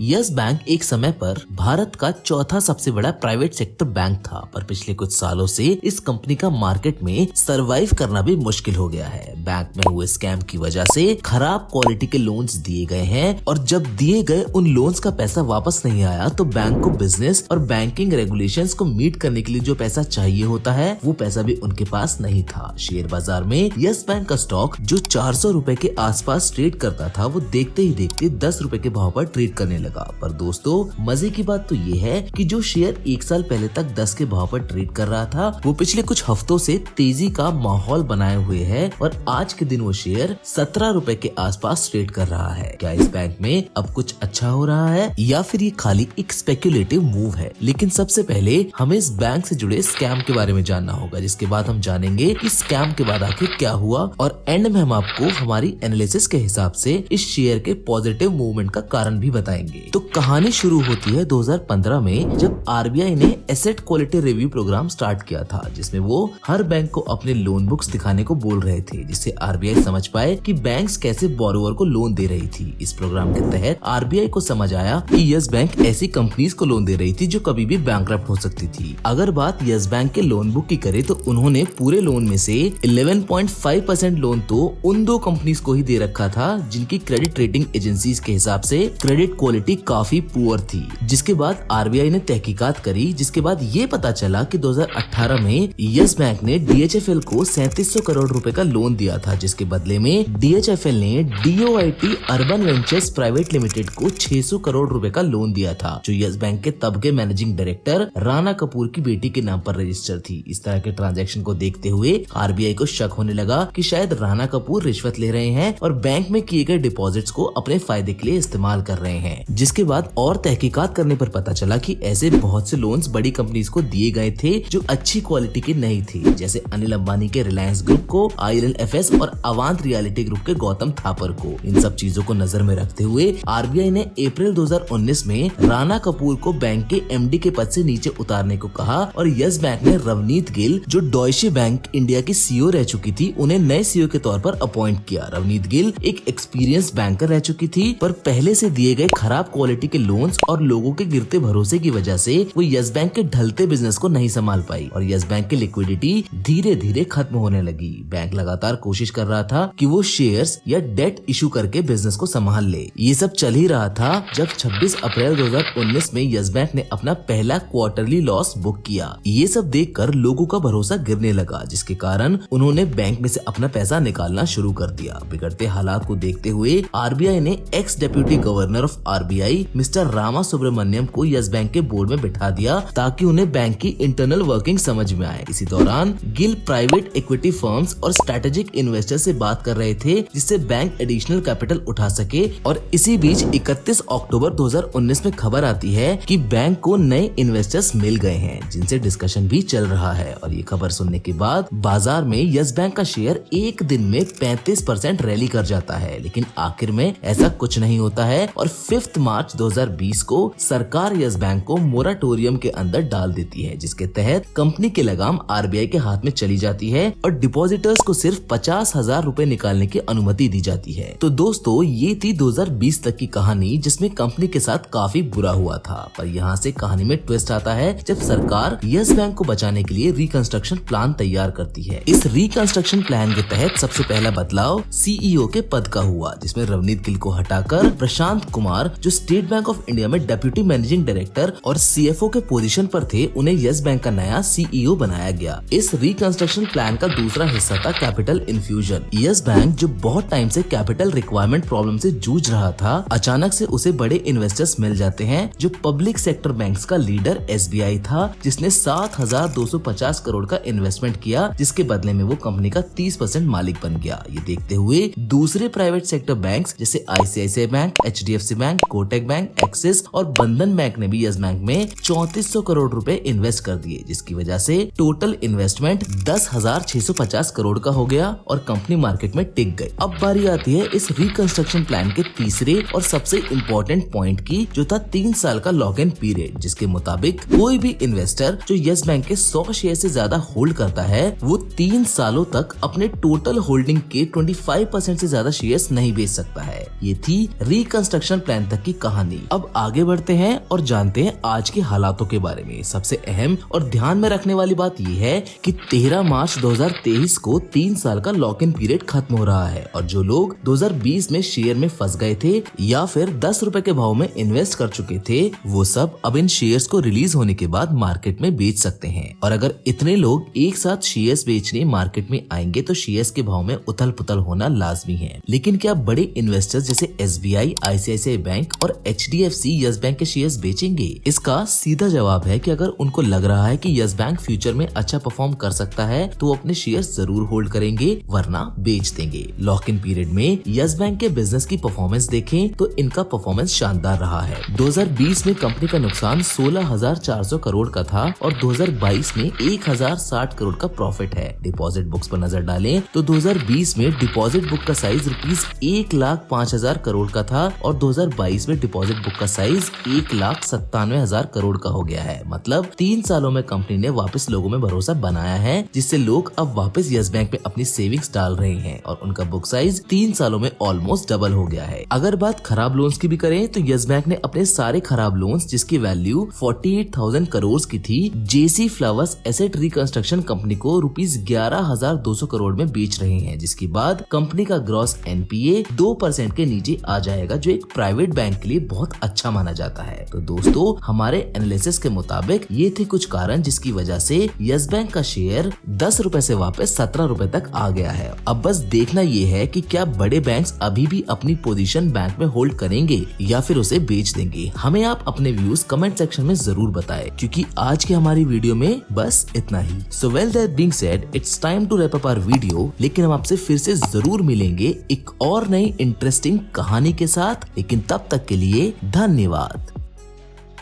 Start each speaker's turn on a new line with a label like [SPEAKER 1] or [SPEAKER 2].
[SPEAKER 1] Yes bank एक समय पर भारत का चौथा सबसे बड़ा प्राइवेट सेक्टर बैंक था, पर पिछले कुछ सालों से इस कंपनी का मार्केट में सरवाइव करना भी मुश्किल हो गया है। बैंक में हुए स्कैम की वजह से खराब क्वालिटी के लोन्स दिए गए हैं और जब दिए गए उन लोन्स का पैसा वापस नहीं आया तो बैंक को बिजनेस और बैंकिंग रेगुलेशंस को मीट करने के लिए जो पैसा चाहिए होता है वो पैसा भी उनके पास नहीं था। शेयर बाजार में यस बैंक का स्टॉक जो 400 रुपए के आसपास ट्रेड करता था वो देखते ही देखते 10 रुपए के भाव पर ट्रेड करने लगा। पर दोस्तों मजे की बात तो ये है कि जो शेयर एक साल पहले तक 10 के भाव पर ट्रेड कर रहा था वो पिछले कुछ हफ्तों से तेजी का माहौल बनाए हुए है और आज के दिन वो शेयर 17 रुपए के आसपास ट्रेड कर रहा है। क्या इस बैंक में अब कुछ अच्छा हो रहा है या फिर ये खाली एक स्पेक्युलेटिव मूव है? लेकिन सबसे पहले हमें इस बैंक से जुड़े स्कैम के बारे में जानना होगा, जिसके बाद हम जानेंगे कि स्कैम के बाद आखिर क्या हुआ और एंड में हम आपको हमारी एनालिसिस के हिसाब से इस शेयर के पॉजिटिव मूवमेंट का कारण भी बताएंगे। तो कहानी शुरू होती है 2015 में जब आरबीआई ने asset quality review programme start किया था, जिसमें वो हर बैंक को अपने लोन बुक्स दिखाने को बोल रहे थे, जिससे आरबीआई समझ पाए कि बैंक्स कैसे बोरोवर को लोन दे रही थी। इस प्रोग्राम के तहत आरबीआई को समझ आया कि यस बैंक ऐसी कंपनीज को लोन दे रही थी जो कभी भी बैंकरप्ट हो सकती थी। अगर बात यस बैंक के लोन बुक की करे तो उन्होंने पूरे लोन में से 11.5% लोन तो उन दो कंपनीज को ही दे रखा था जिनकी क्रेडिट रेटिंग एजेंसीज के हिसाब से क्रेडिट क्वालिटी काफी पुअर थी। जिसके बाद आरबीआई ने तहकीकात करी, जिसके बाद ये पता चला कि 2018 में यस बैंक ने डीएचएफएल को 3700 करोड़ रुपए का लोन दिया था, जिसके बदले में डीएचएफएल ने DoIT urban ventures private limited को 600 करोड़ रुपए का लोन दिया था, जो यस बैंक के तब के मैनेजिंग डायरेक्टर राणा कपूर की बेटी के नाम पर रजिस्टर थी। इस तरह के ट्रांजैक्शन को देखते हुए आरबीआई को शक होने लगा कि शायद राणा कपूर रिश्वत ले रहे हैं और बैंक में किए गए डिपॉजिट्स को अपने फायदे के लिए इस्तेमाल कर रहे हैं। जिसके बाद और तहकीकात करने पर पता चला कि ऐसे बहुत से लोन्स बड़ी कंपनीज को दिए गए थे जो अच्छी क्वालिटी के नहीं थे, जैसे अनिल अंबानी के रिलायंस ग्रुप को, आईएलएफएस और अवांत रियलिटी ग्रुप के गौतम थापर को। इन सब चीजों को नजर में रखते हुए आरबीआई ने अप्रैल 2019 में राणा कपूर को बैंक के एमडी के पद से नीचे उतारने को कहा और यस बैंक ने रवनीत गिल, जो डॉयशे बैंक इंडिया की सीईओ रह चुकी थी, उन्हें नए सीईओ के तौर पर अपॉइंट किया। रवनीत गिल एक एक्सपीरियंस बैंकर रह चुकी थी, पर पहले से दिए गए खराब क्वालिटी के लोन्स और लोगों के गिरते भरोसे की वजह से वो यस बैंक के ढलते बिजनेस को नहीं संभाल पाई और यस बैंक की लिक्विडिटी धीरे धीरे खत्म होने लगी। बैंक लगातार कोशिश कर रहा था कि वो शेयर्स या डेट इशू करके बिजनेस को संभाल ले। ये सब चल ही रहा था जब 26 अप्रैल 2019 में यस बैंक ने अपना पहला क्वार्टरली लॉस बुक किया। ये सब देखकर लोगों का भरोसा गिरने लगा, जिसके कारण उन्होंने बैंक में से अपना पैसा निकालना शुरू कर दिया। बिगड़ते हालात को देखते हुए आरबीआई ने ex deputy governor of RBI mister Rama Subramaniam को यस बैंक के बोर्ड में बिठा दिया ताकि उन्हें बैंक की इंटरनल वर्किंग समझ में आए। इसी दौरान गिल प्राइवेट इक्विटी फर्म्स और स्ट्रेटेजिक इन्वेस्टर से बात कर रहे थे जिससे बैंक एडिशनल कैपिटल उठा सके और इसी बीच 31 अक्टूबर 2019 में खबर आती है कि बैंक को नए इन्वेस्टर्स मिल गए हैं, जिनसे डिस्कशन भी चल रहा है। और ये खबर सुनने के बाद बाजार में यस बैंक का शेयर एक दिन में 35% रैली कर जाता है, लेकिन आखिर में ऐसा कुछ नहीं होता है और 5 मार्च 2020 को सरकार यस बैंक को मोराटोरियम के अंदर डाल देती है, जिसके तहत कंपनी की लगाम आरबीआई के हाथ में चली जाती है और डिपॉजिटर्स को सिर्फ 50,000 रुपए निकालने की अनुमति दी जाती है। तो दोस्तों ये थी 2020 तक की कहानी, जिसमें कंपनी के साथ काफी बुरा हुआ था। पर यहाँ से कहानी में ट्विस्ट आता है जब सरकार यस बैंक को बचाने के लिए रिकंस्ट्रक्शन प्लान तैयार करती है। इस रिकंस्ट्रक्शन प्लान के तहत सबसे पहला बदलाव सीईओ के पद का हुआ, जिसमें रवनीत गिल को हटाकर प्रशांत कुमार, जो स्टेट बैंक ऑफ इंडिया में डेप्यूटी मैनेजिंग डायरेक्टर और सीएफओ के पोजीशन पर थे, उन्हें यस बैंक का नया सीईओ बनाया गया। इस रिकंस्ट्रक्शन प्लान का दूसरा हिस्सा था कैपिटल इन्फ्यूजन। यस बैंक जो बहुत टाइम से कैपिटल रिक्वायरमेंट प्रॉब्लम से जूझ रहा था, अचानक से उसे बड़े इन्वेस्टर्स मिल जाते हैं, जो पब्लिक सेक्टर बैंक्स का लीडर एसबीआई था, जिसने 7,250 करोड़ का इन्वेस्टमेंट किया, जिसके बदले में वो कंपनी का 30% मालिक बन गया। ये देखते हुए दूसरे प्राइवेट सेक्टर बैंक्स जैसे ICICI bank, HDFC bank, Kotak bank, axis और बंधन बैंक ने भी यस बैंक में 3400 करोड़ रुपए इन्वेस्ट कर दिए, जिसकी वजह से टोटल इन्वेस्टमेंट 10,650 करोड़ का हो गया और कंपनी मार्केट में टिक गई। अब बारी आती है इस रिकंस्ट्रक्शन प्लान के तीसरे और सबसे इम्पोर्टेंट पॉइंट की, जो था 3 साल का लॉक इन पीरियड, जिसके मुताबिक कोई भी इन्वेस्टर जो यस बैंक के 100 शेयर से ज्यादा होल्ड करता है वो 3 सालों तक अपने टोटल होल्डिंग के 25% से ज्यादा शेयर्स नहीं बेच सकता है। ये थी रिकंस्ट्रक्शन प्लान तक की की कहानी। अब आगे बढ़ते हैं और जानते हैं आज के हालातों के बारे में। सबसे अहम और ध्यान में रखने वाली बात यह है कि 13 मार्च 2023 को 3 साल का लॉक इन पीरियड खत्म हो रहा है और जो लोग 2020 में शेयर में फंस गए थे या फिर 10 रुपए के भाव में इन्वेस्ट कर चुके थे, वो सब अब इन शेयर्स को रिलीज होने के बाद मार्केट में बेच सकते हैं। और अगर इतने लोग एक साथ शेयर्स बेचने मार्केट में आएंगे तो शेयर्स के भाव में उथल पुथल होना लाजमी है। लेकिन क्या बड़े इन्वेस्टर्स जैसे SBI, ICICI बैंक और HDFC यस बैंक के शेयर्स बेचेंगे? इसका सीधा जवाब है कि अगर उनको लग रहा है कि यस बैंक फ्यूचर में अच्छा परफॉर्म कर सकता है तो वो अपने शेयर्स जरूर होल्ड करेंगे, वरना बेच देंगे। लॉक इन पीरियड में यस बैंक के बिजनेस की परफॉर्मेंस देखें तो इनका परफॉर्मेंस शानदार रहा है। 2020 में कंपनी का नुकसान 16,400 करोड़ का था और 2022 में 1,060 करोड़ का प्रॉफिट है। डिपॉजिट बुक्स पर नजर डालें तो 2020 में डिपॉजिट बुक का साइज ₹1,05,000 करोड़ का था और 2022 में डिपॉजिट बुक का साइज 1,97,000 करोड़ का हो गया है। मतलब 3 सालों में कंपनी ने वापस लोगों में भरोसा बनाया है, जिससे लोग अब वापस यस बैंक में अपनी सेविंग्स डाल रहे हैं और उनका बुक साइज 3 सालों में ऑलमोस्ट डबल हो गया है। अगर बात खराब लोन्स की भी करें तो यस बैंक ने अपने सारे खराब लोन्स, जिसकी वैल्यू 48,000 करोड़ की थी, JC flowers asset reconstruction company को ₹11,200 करोड़ में बेच रहे हैं, जिसके बाद कंपनी का ग्रॉस NPA 2% के नीचे आ जाएगा, जो एक प्राइवेट बैंक के लिए बहुत अच्छा माना जाता है। तो दोस्तों, हमारे एनालिसिस के मुताबिक ये थे कुछ कारण जिसकी वजह से यस बैंक का शेयर 10 रुपए से वापस 17 रुपए तक आ गया है। अब बस देखना ये है कि क्या बड़े बैंक्स अभी भी अपनी पोजीशन बैंक में होल्ड करेंगे या फिर उसे बेच देंगे। हमें आप अपने व्यूज कमेंट सेक्शन में जरूर बताएं, क्योंकि आज की हमारी वीडियो में बस इतना ही। So well that being said, it's time to wrap up our video. लेकिन हम आपसे फिर से जरूर मिलेंगे एक और नई इंटरेस्टिंग कहानी के साथ। लेकिन तब तक के लिए धन्यवाद।